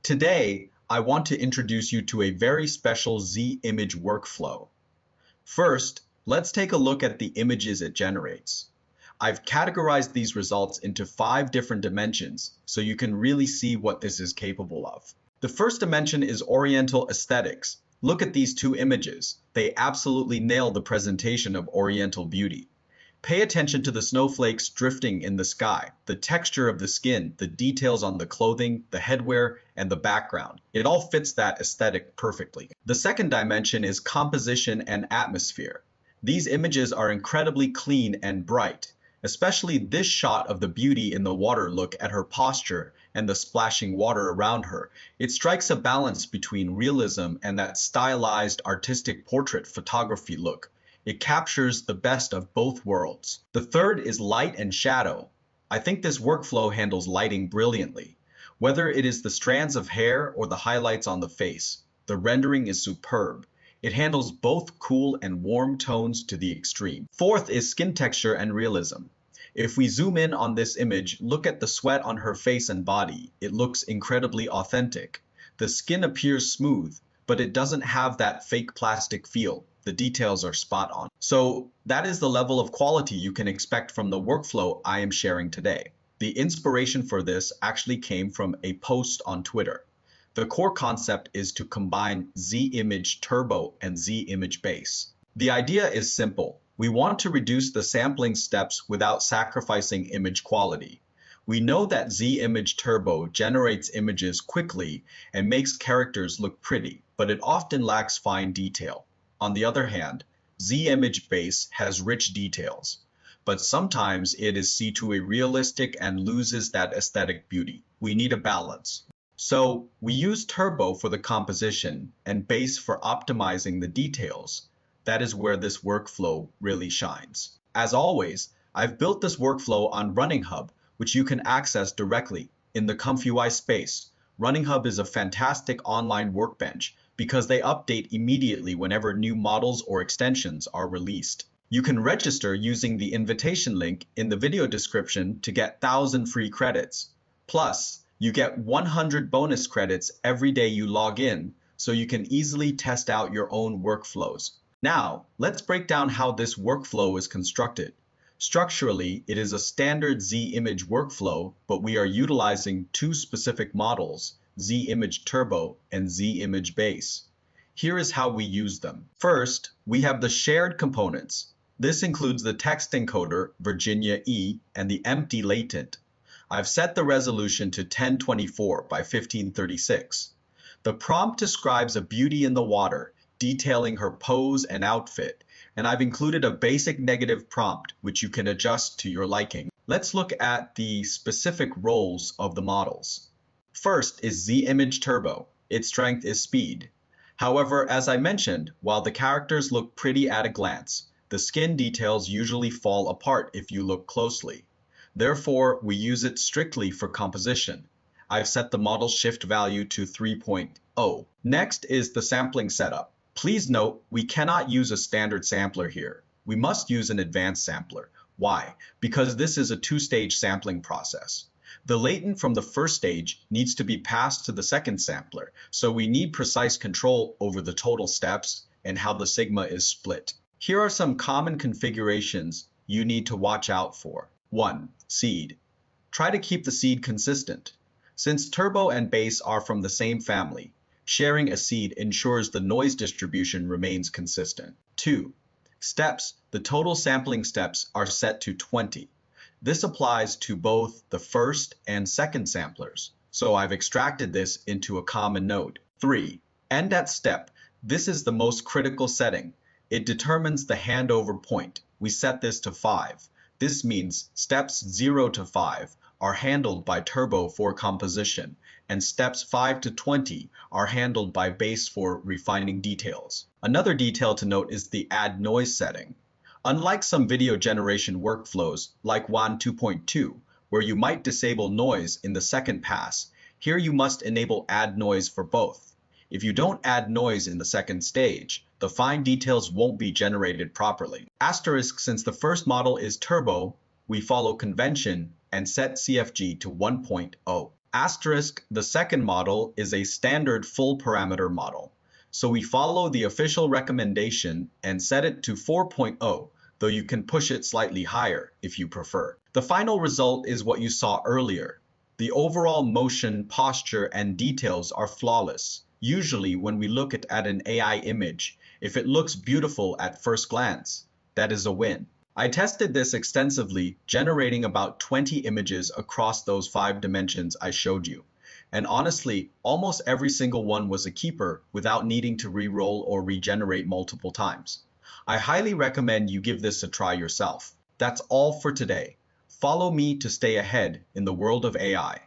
Today, I want to introduce you to a very special Z-image workflow. First, let's take a look at the images it generates. I've categorized these results into 5 different dimensions, so you can really see what this is capable of. The first dimension is Oriental aesthetics. Look at these 2 images. They absolutely nail the presentation of Oriental beauty. Pay attention to the snowflakes drifting in the sky, the texture of the skin, the details on the clothing, the headwear, and the background. It all fits that aesthetic perfectly. The second dimension is composition and atmosphere. These images are incredibly clean and bright, especially this shot of the beauty in the water. Look at her posture and the splashing water around her. It strikes a balance between realism and that stylized artistic portrait photography look. It captures the best of both worlds. The third is light and shadow. I think this workflow handles lighting brilliantly. Whether it is the strands of hair or the highlights on the face, the rendering is superb. It handles both cool and warm tones to the extreme. Fourth is skin texture and realism. If we zoom in on this image, look at the sweat on her face and body. It looks incredibly authentic. The skin appears smooth, but it doesn't have that fake plastic feel. The details are spot on. So that is the level of quality you can expect from the workflow I am sharing today. The inspiration for this actually came from a post on Twitter. The core concept is to combine Z-image turbo and Z-image base. The idea is simple. We want to reduce the sampling steps without sacrificing image quality. We know that Z-image turbo generates images quickly and makes characters look pretty, but it often lacks fine detail. On the other hand, Z-image base has rich details, but sometimes it is C2A realistic and loses that aesthetic beauty. We need a balance. So we use turbo for the composition and base for optimizing the details. That is where this workflow really shines. As always, I've built this workflow on RunningHub, which you can access directly in the ComfyUI space. RunningHub is a fantastic online workbench because they update immediately whenever new models or extensions are released. You can register using the invitation link in the video description to get 1,000 free credits. Plus, you get 100 bonus credits every day you log in, so you can easily test out your own workflows. Now, let's break down how this workflow is constructed. Structurally, it is a standard Z-image workflow, but we are utilizing 2 specific models, Z-image turbo and Z-image base. Here is how we use them. First, we have the shared components. This includes the text encoder, Virginia E, and the empty latent. I've set the resolution to 1024 by 1536. The prompt describes a beauty in the water, detailing her pose and outfit, and I've included a basic negative prompt, which you can adjust to your liking. Let's look at the specific roles of the models. First is Z-image turbo. Its strength is speed. However, as I mentioned, while the characters look pretty at a glance, the skin details usually fall apart if you look closely. Therefore, we use it strictly for composition. I've set the model shift value to 3.0. Next is the sampling setup. Please note, we cannot use a standard sampler here. We must use an advanced sampler. Why? Because this is a 2-stage sampling process. The latent from the first stage needs to be passed to the second sampler, so we need precise control over the total steps and how the sigma is split. Here are some common configurations you need to watch out for. 1. Seed. Try to keep the seed consistent. Since turbo and base are from the same family, sharing a seed ensures the noise distribution remains consistent. 2. Steps. The total sampling steps are set to 20. This applies to both the first and second samplers, so I've extracted this into a common node. 3. End at step. This is the most critical setting. It determines the handover point. We set this to 5. This means steps 0 to 5 are handled by turbo for composition, and steps 5 to 20 are handled by base for refining details. Another detail to note is the add noise setting. Unlike some video generation workflows like WAN 2.2, where you might disable noise in the second pass, here you must enable add noise for both. If you don't add noise in the second stage, the fine details won't be generated properly. Asterisk, since the first model is turbo, we follow convention and set CFG to 1.0. Asterisk, the second model, is a standard full parameter model. So we follow the official recommendation and set it to 4.0, though you can push it slightly higher if you prefer. The final result is what you saw earlier. The overall motion, posture, and details are flawless. Usually when we look at an AI image, if it looks beautiful at first glance, that is a win. I tested this extensively, generating about 20 images across those 5 dimensions I showed you. And honestly, almost every single one was a keeper without needing to re-roll or regenerate multiple times. I highly recommend you give this a try yourself. That's all for today. Follow me to stay ahead in the world of AI.